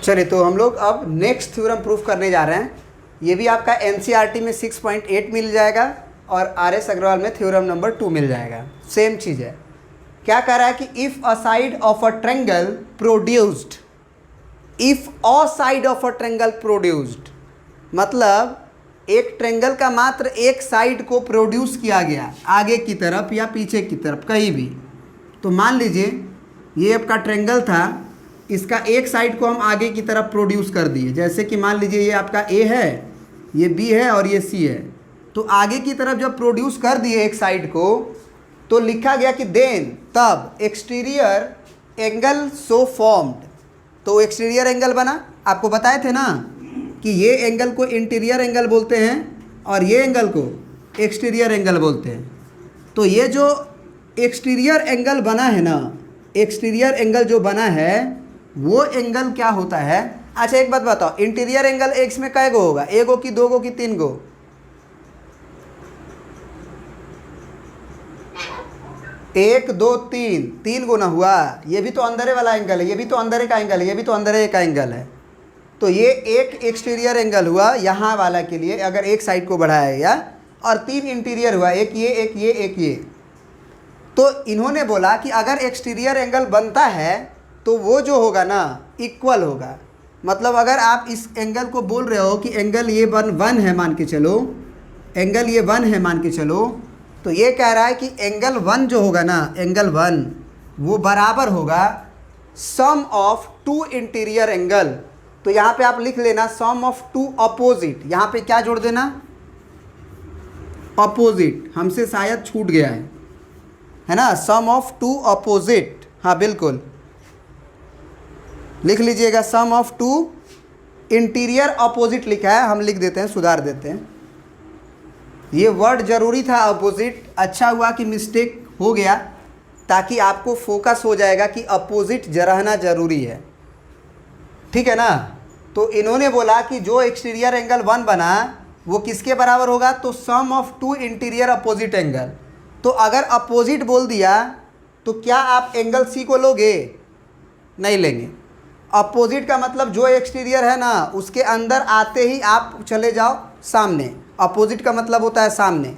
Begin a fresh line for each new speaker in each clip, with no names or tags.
चलिए तो हम लोग अब नेक्स्ट थ्योरम प्रूफ करने जा रहे हैं। ये भी आपका एनसीईआरटी में 6.8 मिल जाएगा और आरएस अग्रवाल में थ्योरम नंबर 2 मिल जाएगा। सेम चीज़ है। क्या कह रहा है कि if a side of a triangle produced, if a side of a triangle produced मतलब एक ट्रायंगल का मात्र एक साइड को प्रोड्यूस किया गया आगे की तरफ या पीछे की तरफ कहीं भी। तो मान लीजिए ये आपका ट्रायंगल था, इसका एक साइड को हम आगे की तरफ प्रोड्यूस कर दिए। जैसे कि मान लीजिए ये आपका ए है, ये बी है और ये सी है। तो आगे की तरफ जब प्रोड्यूस कर दिए एक साइड को तो लिखा गया कि देन तब एक्सटीरियर एंगल सो फॉर्म्ड। तो एक्सटीरियर एंगल बना। आपको बताए थे ना कि ये एंगल को इंटीरियर एंगल बोलते हैं और ये एंगल को एक्सटीरियर एंगल बोलते हैं। तो ये जो एक्सटीरियर एंगल बना है ना, एक्सटीरियर एंगल जो बना है वो एंगल क्या होता है। अच्छा एक बात बताओ, इंटीरियर एंगल एक्स में कै गो होगा? एक गो कि दो गो कि तीन गो? एक दो तीन, तीन गो ना हुआ। ये भी तो अंदरे वाला एंगल है, ये भी तो अंदरे का एंगल है, ये भी तो अंदरे का एंगल है। तो ये एक एक्सटीरियर एंगल हुआ यहाँ वाला के लिए अगर एक साइड को बढ़ाया गया, और तीन इंटीरियर हुआ, एक ये एक ये एक ये। तो इन्होंने बोला कि अगर एक्सटीरियर एंगल बनता है तो वो जो होगा ना इक्वल होगा। मतलब अगर आप इस एंगल को बोल रहे हो कि एंगल ये वन है मान के चलो, एंगल ये वन है मान के चलो, तो ये कह रहा है कि एंगल वन जो होगा ना, एंगल वन वो बराबर होगा सम ऑफ टू इंटीरियर एंगल। तो यहाँ पे आप लिख लेना सम ऑफ टू अपोजिट। यहाँ पे क्या जोड़ देना? अपोजिट। हमसे शायद छूट गया है ना, सम ऑफ टू अपोजिट। हाँ बिल्कुल लिख लीजिएगा, सम ऑफ टू इंटीरियर अपोजिट लिखा है, हम लिख देते हैं, सुधार देते हैं। ये वर्ड ज़रूरी था अपोजिट, अच्छा हुआ कि मिस्टेक हो गया, ताकि आपको फोकस हो जाएगा कि अपोजिट रहना ज़रूरी है। ठीक है ना। तो इन्होंने बोला कि जो एक्सटीरियर एंगल वन बना वो किसके बराबर होगा? तो sum of two interior opposite angle. तो अगर अपोजिट बोल दिया तो क्या आप एंगल सी को लोगे? नहीं लेंगे। अपोजिट का मतलब जो एक्सटीरियर है ना उसके अंदर आते ही आप चले जाओ सामने। अपोजिट का मतलब होता है सामने।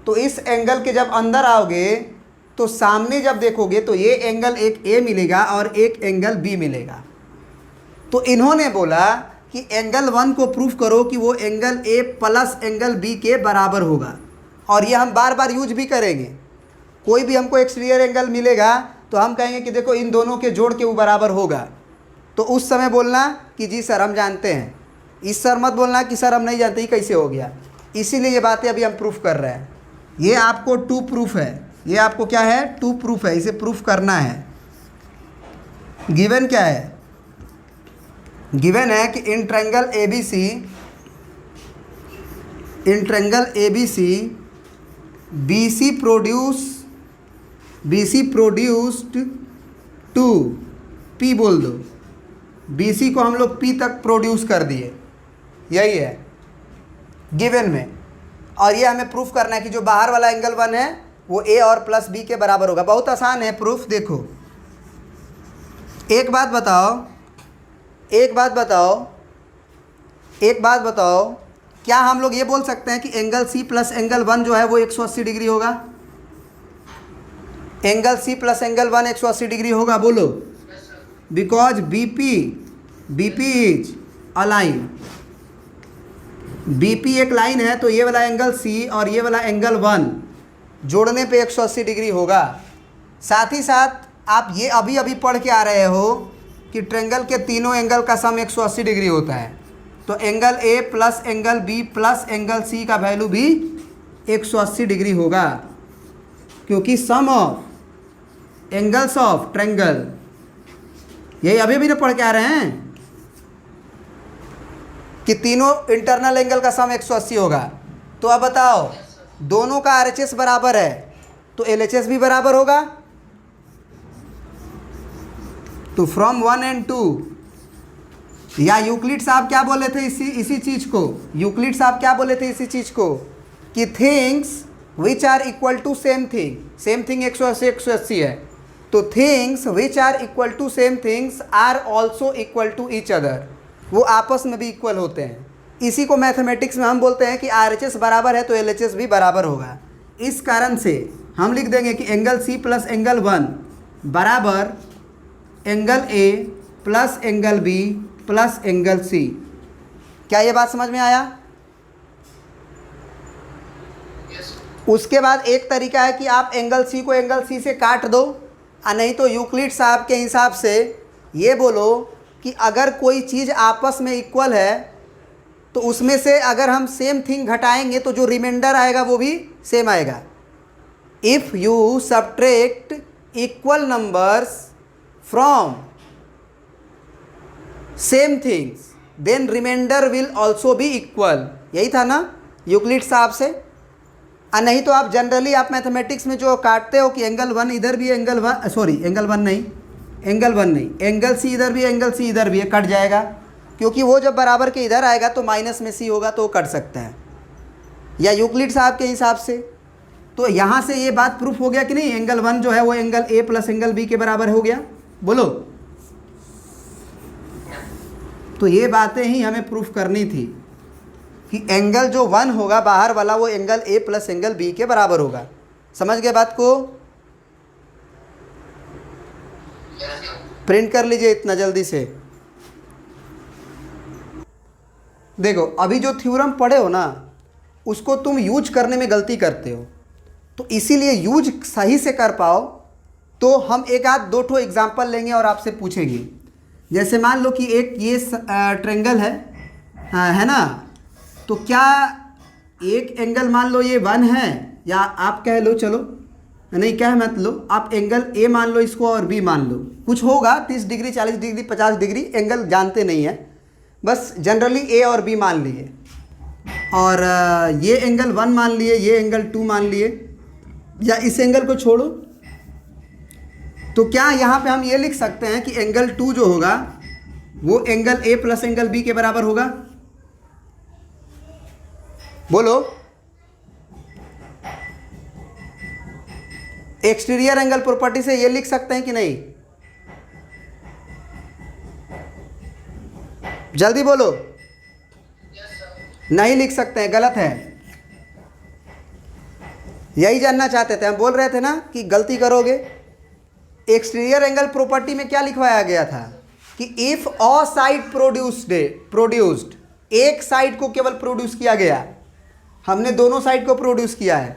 तो इस एंगल के जब अंदर आओगे तो सामने जब देखोगे तो ये एंगल एक ए मिलेगा और एक एंगल बी मिलेगा। तो इन्होंने बोला कि एंगल वन को प्रूफ करो कि वो angle A plus angle B के बराबर होगा। और ये हम बार बार यूज भी करेंगे। कोई भी हमको एक्सटीरियर एंगल मिलेगा तो हम कहेंगे कि देखो इन दोनों के जोड़ के वो बराबर होगा। तो उस समय बोलना कि जी सर हम जानते हैं। इस सर मत बोलना कि सर हम नहीं जानते ही कैसे हो गया। इसीलिए ये बातें अभी हम प्रूफ कर रहे हैं। ये आपको टू प्रूफ है। ये आपको क्या है? टू प्रूफ है। इसे प्रूफ करना है। गिवन क्या है? गिवन है कि in triangle ABC BC produced to P बोल दो। BC को हम लोग P तक प्रोड्यूस कर दिए, यही है गिवन में। और ये हमें प्रूफ करना है कि जो बाहर वाला एंगल वन है वो A और प्लस B के बराबर होगा। बहुत आसान है प्रूफ। देखो एक बात बताओ, क्या हम लोग ये बोल सकते हैं कि angle C plus angle one जो है वो 180 डिग्री होगा? Angle C plus angle one 180 degree होगा? बोलो। Because BP is a line. BP एक लाइन है, तो ये वाला एंगल C और ये वाला एंगल वन जोड़ने पे 180 डिग्री होगा। साथ ही साथ आप ये अभी पढ़ के आ रहे हो कि ट्रायंगल के तीनों एंगल का सम 180 डिग्री होता है। तो angle A plus angle B plus angle C का वैल्यू भी 180 डिग्री होगा, क्योंकि सम ऑफ एंगल्स ऑफ ट्रायंगल, यही अभी भी ना पढ़ के आ रहे हैं कि तीनों इंटरनल एंगल का सम 180 होगा। तो अब बताओ, दोनों का RHS बराबर है तो LHS भी बराबर होगा। तो फ्रॉम 1 and 2, या यूक्लिड साहब क्या बोले थे इसी चीज़ को? यूक्लिड साहब क्या बोले थे इसी चीज़ को कि things which are equal to same thing 180 180 है। तो things which are equal to same things are also equal to each other, वो आपस में भी इक्वल होते हैं। इसी को मैथमेटिक्स में हम बोलते हैं कि RHS बराबर है तो LHS भी बराबर होगा। इस कारण से हम लिख देंगे कि एंगल C प्लस एंगल 1 बराबर angle A plus angle B plus angle C। क्या ये बात समझ में आया? उसके बाद एक तरीका है कि आप एंगल C को एंगल C से काट दो, और नहीं तो यूक्लिड साहब के हिसाब से ये बोलो कि अगर कोई चीज़ आपस में इक्वल है तो उसमें से अगर हम सेम थिंग घटाएंगे तो जो रिमाइंडर आएगा वो भी सेम आएगा। If you subtract equal numbers from same things then remainder will also be equal. यही था ना यूक्लिड साहब से? और नहीं तो आप जनरली आप मैथमेटिक्स में जो काटते हो कि एंगल 1 इधर भी है, एंगल 1 नहीं, एंगल C इधर भी है, एंगल C इधर भी है, कट जाएगा। क्योंकि वो जब बराबर के इधर आएगा तो माइनस में C होगा तो वो कट सकता है, या यूक्लिड साहब के हिसाब से। तो यहाँ से ये बात प्रूफ हो गया कि नहीं, एंगल 1 जो है वो angle A plus angle B के बराबर हो गया। बोलो। तो ये बातें ही हमें प्रूफ करनी थी कि एंगल जो 1 होगा बाहर वाला वो angle A plus angle B के बराबर होगा। समझ गए बात को? प्रिंट कर लीजिए इतना जल्दी से। देखो अभी जो थ्योरम पढ़े हो ना उसको तुम यूज करने में गलती करते हो, तो इसीलिए यूज सही से कर पाओ तो हम एक आध दो ठो एग्जाम्पल लेंगे और आपसे पूछेंगे। जैसे मान लो कि एक ये ट्रेंगल है ना, तो क्या एक एंगल मान लो ये 1 है, या आप कह लो, चलो नहीं कह मत लो, आप एंगल A मान लो इसको और B मान लो, कुछ होगा 30 डिग्री 40 डिग्री 50 डिग्री, एंगल जानते नहीं है, बस जनरली A और B मान लिए, और ये एंगल 1 मान लिए, ये एंगल 2 मान लिए, या इस एंगल को छोड़ो। तो क्या यहाँ पे हम ये लिख सकते हैं कि एंगल 2 जो होगा वो angle A plus angle B के बराबर होगा? बोलो। एक्सटीरियर एंगल प्रॉपर्टी से ये लिख सकते हैं कि नहीं? जल्दी बोलो। नहीं लिख सकते हैं, गलत है। यही जानना चाहते थे हम, बोल रहे थे ना कि गलती करोगे। एक्सटीरियर एंगल प्रॉपर्टी में क्या लिखवाया गया था कि इफ अ साइड प्रोड्यूस्ड, एक साइड को केवल प्रोड्यूस किया गया, हमने दोनों साइड को प्रोड्यूस किया है,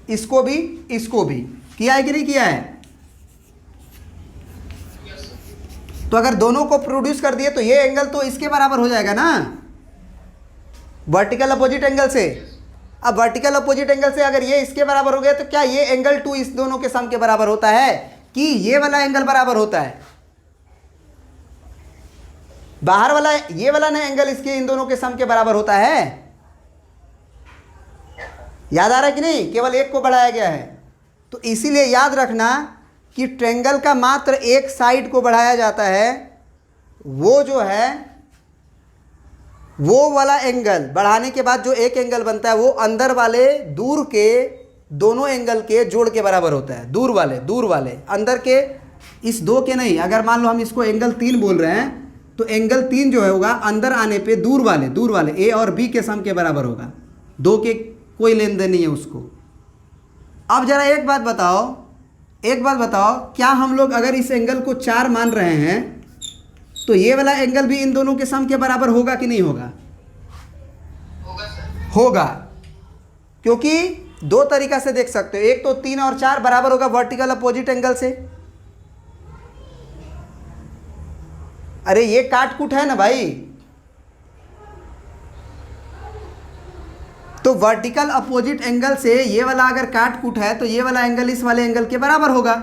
इसको भी इसको भी किया है कि नहीं किया है? तो अगर दोनों को प्रोड्यूस कर दिए तो ये एंगल तो इसके बराबर हो जाएगा ना, वर्टिकल अपोजिट एंगल से। अब वर्टिकल अपोजिट एंगल से अगर ये इसके बराबर हो गया तो क्या ये एंगल 2 इस दोनों के सम के बराबर होता है कि ये वाला एंगल बराबर होता है? बाहर वाला ये वाला ना एंगल इसके इन दोनों के सम के बराबर होता है। याद आ रहा है कि नहीं? केवल एक को बढ़ाया गया है। तो इसीलिए याद रखना कि ट्रायंगल का मात्र एक साइड को बढ़ाया जाता है, वो जो है वो वाला एंगल बढ़ाने के बाद जो एक एंगल बनता है वो अंदर वाले दूर के दोनों एंगल के जोड़ के बराबर होता है। दूर वाले अंदर के इस दो के नहीं। अगर मान लो हम इसको एंगल 3 बोल रहे हैं तो एंगल 3 जो है होगा अंदर आने पे दूर वाले ए और बी के सम के बराबर होगा। दो के कोई लेन देन नहीं है उसको। अब जरा एक बात बताओ, क्या हम लोग अगर इस एंगल को 4 मान रहे हैं तो ये वाला एंगल भी इन दोनों के सम के बराबर होगा कि नहीं होगा? होगा, क्योंकि दो तरीका से देख सकते हो। एक तो 3 और 4 बराबर होगा वर्टिकल अपोजिट एंगल से। अरे ये काट कूट है ना भाई, तो वर्टिकल अपोजिट एंगल से ये वाला अगर काट कूट है तो ये वाला एंगल इस वाले एंगल के बराबर होगा।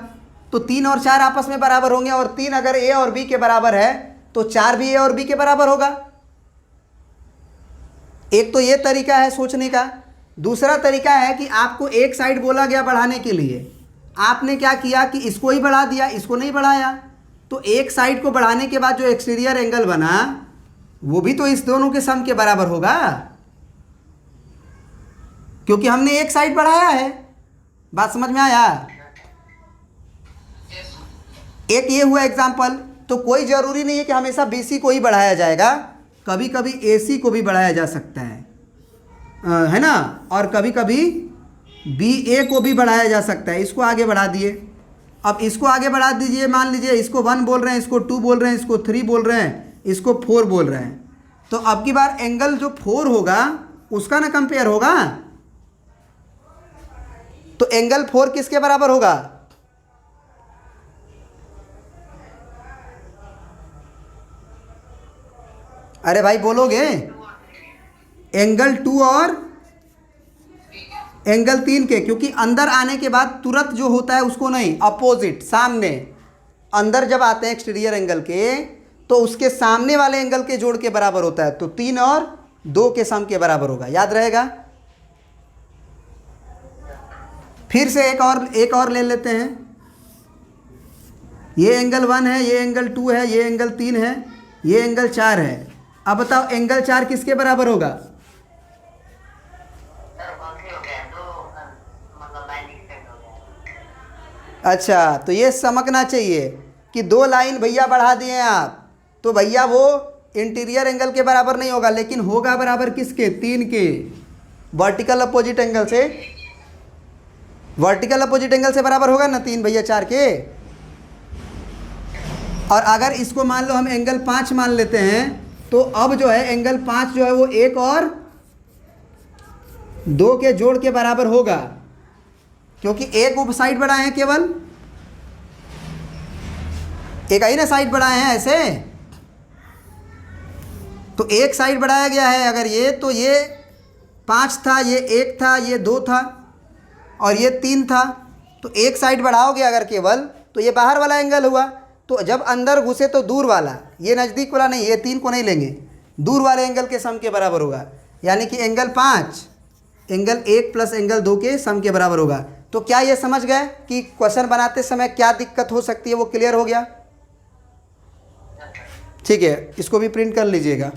तो 3 और 4 आपस में बराबर होंगे, और 3 अगर ए और बी के बराबर है तो 4 भी ए और बी के बराबर होगा। एक तो ये तरीका है सोचने का। दूसरा तरीका है कि आपको एक साइड बोला गया बढ़ाने के लिए, आपने क्या किया कि इसको ही बढ़ा दिया, इसको नहीं बढ़ाया। तो एक साइड को बढ़ाने के बाद जो एक्सटीरियर एंगल बना वो भी तो इस दोनों के सम के बराबर होगा, क्योंकि हमने एक साइड बढ़ाया है। बात समझ में आया? एक ये हुआ एग्जाम्पल। तो कोई ज़रूरी नहीं है कि हमेशा BC को ही बढ़ाया जाएगा, कभी कभी AC को भी बढ़ाया जा सकता है ना, और कभी कभी BA को भी बढ़ाया जा सकता है। इसको आगे बढ़ा दिए, अब इसको आगे बढ़ा दीजिए, मान लीजिए इसको 1 बोल रहे हैं, इसको 2 बोल रहे हैं, इसको 3 बोल रहे हैं, इसको 4 बोल रहे हैं। तो अब की बार एंगल जो 4 होगा उसका ना कंपेयर होगा। तो एंगल 4 किसके बराबर होगा? अरे भाई बोलोगे? एंगल 2 और एंगल 3 के, क्योंकि अंदर आने के बाद तुरंत जो होता है उसको नहीं, अपोजिट, सामने, अंदर जब आते हैं एक्सटीरियर एंगल के तो उसके सामने वाले एंगल के जोड़ के बराबर होता है। तो 3 और 2 के सम के बराबर होगा, याद रहेगा। फिर से एक और ले लेते हैं। ये एंगल 1 है, ये एंगल 2 है, ये एंगल 3 है, ये एंगल 4 है। अब बताओ एंगल 4 किसके बराबर होगा? अच्छा, तो ये समझना चाहिए कि 2 लाइन भैया बढ़ा दिए आप, तो भैया वो इंटीरियर एंगल के बराबर नहीं होगा, लेकिन होगा बराबर किसके? 3 के। वर्टिकल अपोजिट एंगल से, वर्टिकल अपोजिट एंगल से बराबर होगा ना 3 भैया 4 के। और अगर इसको मान लो हम एंगल 5 मान लेते हैं, तो अब जो है एंगल 5 जो है वो 1 और 2 के जोड़ के बराबर होगा, क्योंकि एक उप साइड बढ़ाए हैं, केवल एक ही ना साइड बढ़ाए हैं ऐसे। तो एक साइड बढ़ाया गया है अगर ये, तो ये 5 था, ये 1 था, ये 2 था और ये 3 था। तो एक साइड बढ़ाओगे अगर केवल, तो ये बाहर वाला एंगल हुआ। तो जब अंदर घुसे तो दूर वाला, ये नज़दीक वाला नहीं, ये 3 को नहीं लेंगे, दूर वाले एंगल के सम के बराबर होगा। यानी कि एंगल 5 एंगल 1 प्लस एंगल 2 के सम के बराबर होगा। तो क्या ये समझ गए कि क्वेश्चन बनाते समय क्या दिक्कत हो सकती है? वो क्लियर हो गया? ठीक है, इसको भी प्रिंट कर लीजिएगा।